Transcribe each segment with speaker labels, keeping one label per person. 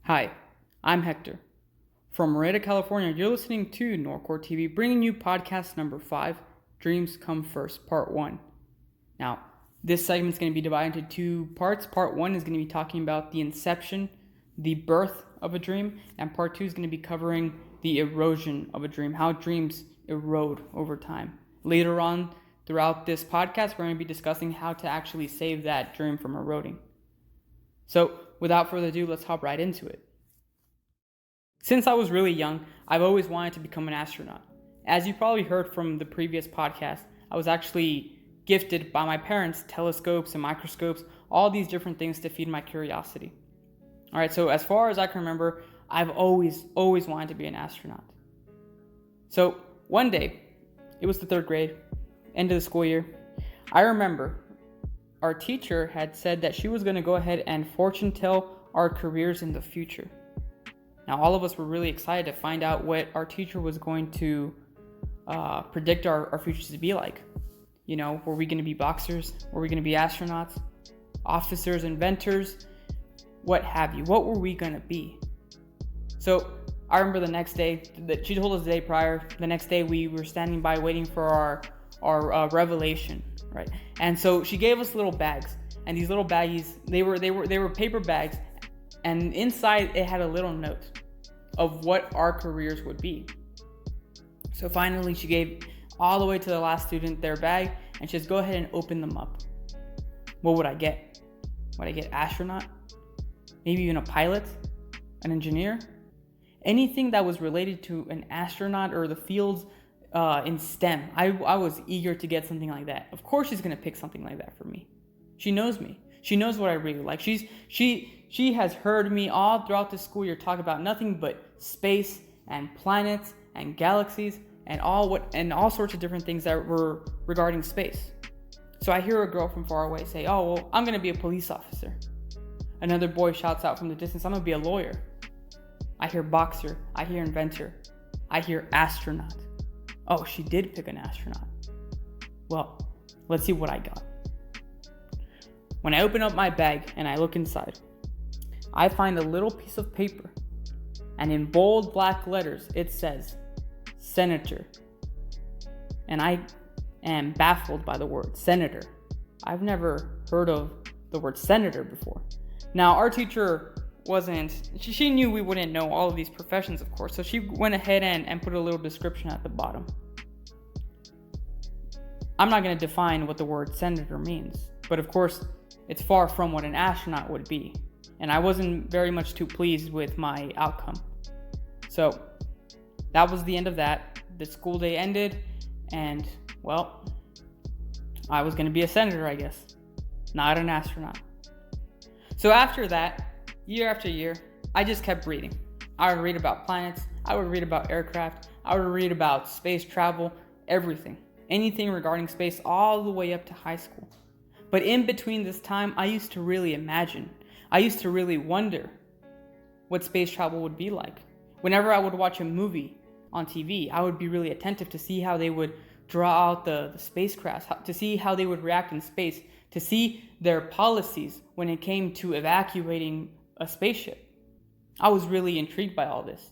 Speaker 1: Hi, I'm Hector. From Merida, California, you're listening to Norcore TV, bringing you podcast number 5, Dreams Come First, Part 1. Now, this segment is going to be divided into 2 parts. Part 1 is going to be talking about the inception, the birth of a dream, and Part 2 is going to be covering the erosion of a dream, how dreams erode over time. Later on, throughout this podcast, we're going to be discussing how to actually save that dream from eroding. So, without further ado, let's hop right into it. Since I was really young, I've always wanted to become an astronaut. As you probably heard from the previous podcast, I was actually gifted by my parents telescopes and microscopes, all these different things to feed my curiosity. Alright, so as far as I can remember, I've always wanted to be an astronaut. So one day, it was the 3rd grade, end of the school year, I remember our teacher had said that she was going to go ahead and fortune tell our careers in the future. Now, all of us were really excited to find out what our teacher was going to predict our futures to be like. You know, were we going to be boxers? Were we going to be astronauts? Officers, inventors? What have you? What were we going to be? So, I remember the next day, she told us the day prior, the next day we were standing by waiting for our revelation, right? And so she gave us little bags, and these little baggies, they were paper bags, and inside it had a little note of what our careers would be. So finally she gave all the way to the last student their bag, and she says, go ahead and open them up. What would I get? Would I get astronaut? Maybe even a pilot? An engineer? Anything that was related to an astronaut or the fields in STEM. I was eager to get something like that. Of course she's going to pick something like that for me. She knows me. She knows what I really like. She has heard me all throughout the school year talk about nothing but space and planets and galaxies and all sorts of different things that were regarding space. So I hear a girl from far away say, "Oh, well, I'm going to be a police officer." Another boy shouts out from the distance, "I'm going to be a lawyer." I hear boxer. I hear inventor. I hear astronaut. Oh, she did pick an astronaut. Well, let's see what I got. When I open up my bag and I look inside, I find a little piece of paper, and in bold black letters it says, Senator. And I am baffled by the word senator. I've never heard of the word senator before. Now, our teacher she knew we wouldn't know all of these professions, of course, so she went ahead and put a little description at the bottom. I'm not going to define what the word senator means, but of course, it's far from what an astronaut would be, and I wasn't very much too pleased with my outcome. So, that was the end of that. The school day ended, and, well, I was going to be a senator, I guess, not an astronaut. So after that, year after year, I just kept reading. I would read about planets, I would read about aircraft, I would read about space travel, everything. Anything regarding space all the way up to high school. But in between this time, I used to really imagine. I used to really wonder what space travel would be like. Whenever I would watch a movie on TV, I would be really attentive to see how they would draw out the spacecraft, to see how they would react in space, to see their policies when it came to evacuating a spaceship. I was really intrigued by all this.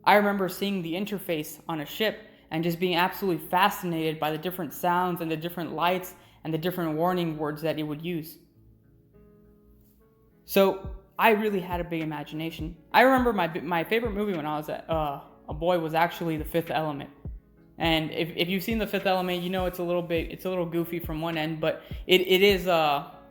Speaker 1: I remember seeing the interface on a ship and just being absolutely fascinated by the different sounds and the different lights and the different warning words that it would use. So I really had a big imagination. I remember my favorite movie when I was a boy was actually The Fifth Element. And if you've seen The Fifth Element, you know it's a little goofy from one end, but it is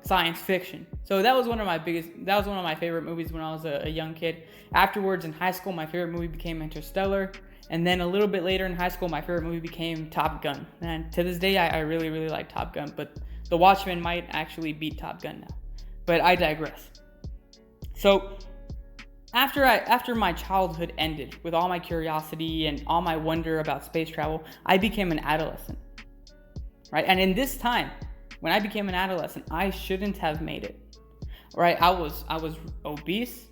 Speaker 1: science fiction. So that was one of my favorite movies when I was a young kid. Afterwards in high school, my favorite movie became Interstellar. And then a little bit later in high school, my favorite movie became Top Gun. And to this day, I really, really like Top Gun. But The Watchmen might actually beat Top Gun now. But I digress. So after my childhood ended with all my curiosity and all my wonder about space travel, I became an adolescent. Right? And in this time, when I became an adolescent, I shouldn't have made it. Right? I was obese.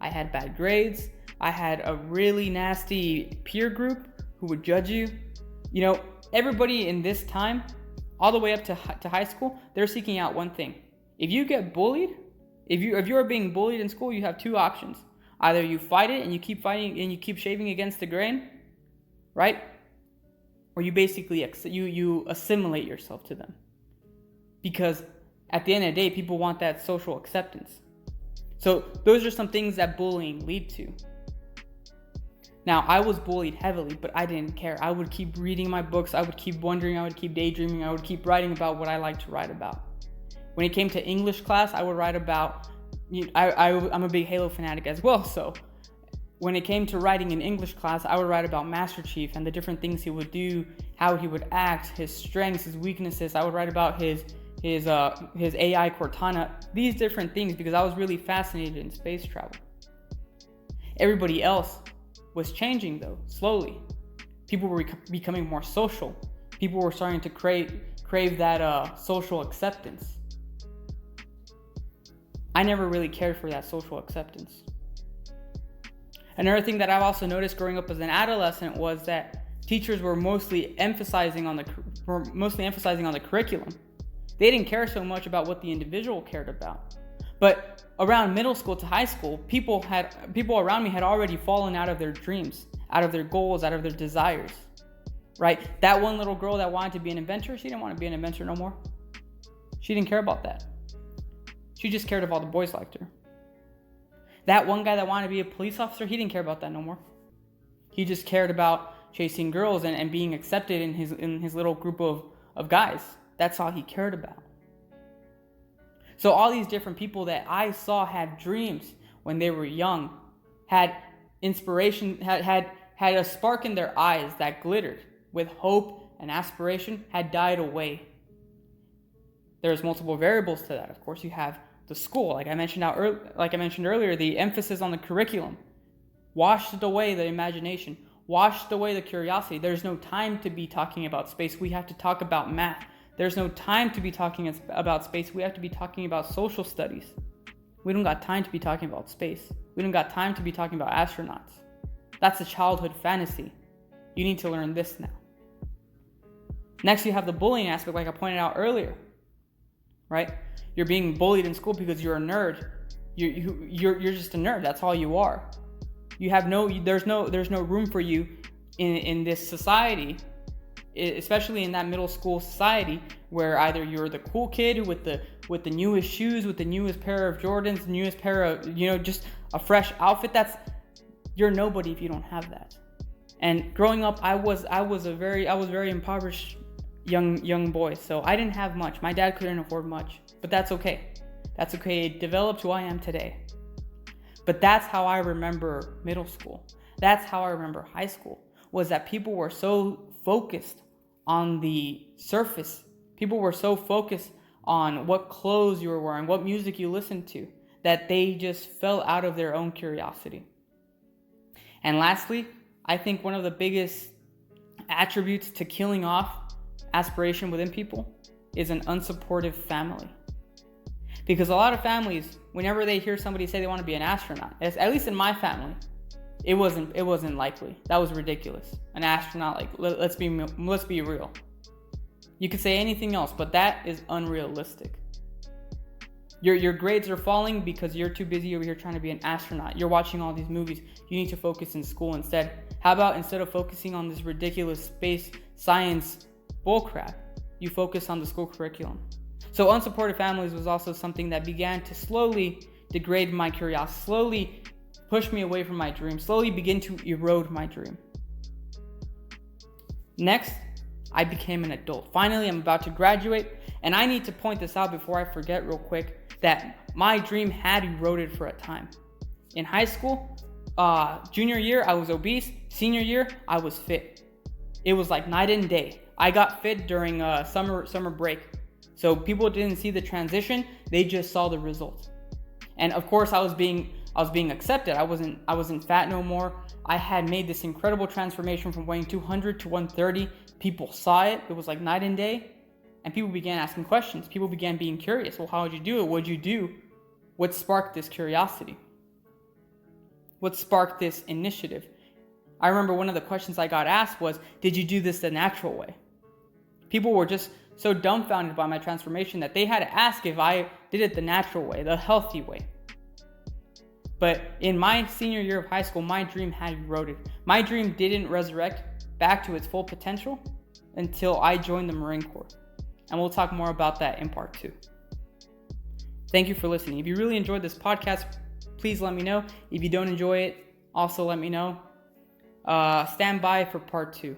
Speaker 1: I had bad grades. I had a really nasty peer group who would judge you. You know, everybody in this time, all the way up to high school, they're seeking out one thing. If you get bullied, If you are being bullied in school, you have two options. Either you fight it and you keep fighting and you keep shaving against the grain, right? Or you basically you assimilate yourself to them. Because at the end of the day, people want that social acceptance. So those are some things that bullying lead to. Now, I was bullied heavily, but I didn't care. I would keep reading my books. I would keep wondering. I would keep daydreaming. I would keep writing about what I like to write about. When it came to English class, I would write about, I'm a big Halo fanatic as well. So when it came to writing in English class, I would write about Master Chief and the different things he would do, how he would act, his strengths, his weaknesses. I would write about his AI Cortana, these different things, because I was really fascinated in space travel. Everybody else was changing though, slowly. People were becoming more social. People were starting to crave that social acceptance. I never really cared for that social acceptance. Another thing that I've also noticed growing up as an adolescent was that teachers were mostly emphasizing on the curriculum. They didn't care so much about what the individual cared about. But around middle school to high school, people around me had already fallen out of their dreams, out of their goals, out of their desires. Right? That one little girl that wanted to be an inventor, she didn't want to be an inventor no more. She didn't care about that. She just cared if all the boys liked her. That one guy that wanted to be a police officer, he didn't care about that no more. He just cared about chasing girls and being accepted in his little group of guys. That's all he cared about. So all these different people that I saw had dreams when they were young, had inspiration, had a spark in their eyes that glittered with hope and aspiration, had died away. There's multiple variables to that. Of course, you have the school, like I mentioned earlier, the emphasis on the curriculum washed away the imagination, washed away the curiosity. There's no time to be talking about space. We have to talk about math. There's no time to be talking about space. We have to be talking about social studies. We don't got time to be talking about space. We don't got time to be talking about astronauts. That's a childhood fantasy. You need to learn this now. Next, you have the bullying aspect, like I pointed out earlier. Right? You're being bullied in school because you're a nerd. You're just a nerd. That's all you are. There's no room for you in this society, especially in that middle school society where either you're the cool kid with the newest shoes, with the newest pair of Jordans, the newest pair of, just a fresh outfit. You're nobody if you don't have that. And growing up, I was very impoverished young boy, so I didn't have much. My dad couldn't afford much, but that's okay. That's okay. It developed who I am today. But that's how I remember middle school. That's how I remember high school, was that people were so focused on the surface. People were so focused on what clothes you were wearing, what music you listened to, that they just fell out of their own curiosity. And lastly, I think one of the biggest attributes to killing off aspiration within people is an unsupportive family. Because a lot of families, whenever they hear somebody say they want to be an astronaut, at least in my family, it wasn't likely. That was ridiculous. An astronaut, like, let's be real. You could say anything else, but that is unrealistic. Your grades are falling because you're too busy over here trying to be an astronaut. You're watching all these movies. You need to focus in school instead. How about instead of focusing on this ridiculous space science bullcrap, you focus on the school curriculum? So unsupportive families was also something that began to slowly degrade my curiosity, slowly push me away from my dream, slowly begin to erode my dream. Next, I became an adult. Finally, I'm about to graduate, and I need to point this out before I forget real quick, that my dream had eroded for a time. In high school, junior year, I was obese. Senior year, I was fit. It was like night and day. I got fit during summer break. So people didn't see the transition, they just saw the results. And of course, I was being accepted. I wasn't fat no more. I had made this incredible transformation from weighing 200 to 130. People saw it. It was like night and day. And people began asking questions. People began being curious. Well, how would you do it? What'd you do? What sparked this curiosity? What sparked this initiative? I remember one of the questions I got asked was, did you do this the natural way? People were just so dumbfounded by my transformation that they had to ask if I did it the natural way, the healthy way. But in my senior year of high school, my dream had eroded. My dream didn't resurrect back to its full potential until I joined the Marine Corps. And we'll talk more about that in part 2. Thank you for listening. If you really enjoyed this podcast, please let me know. If you don't enjoy it, also let me know. Stand by for part 2.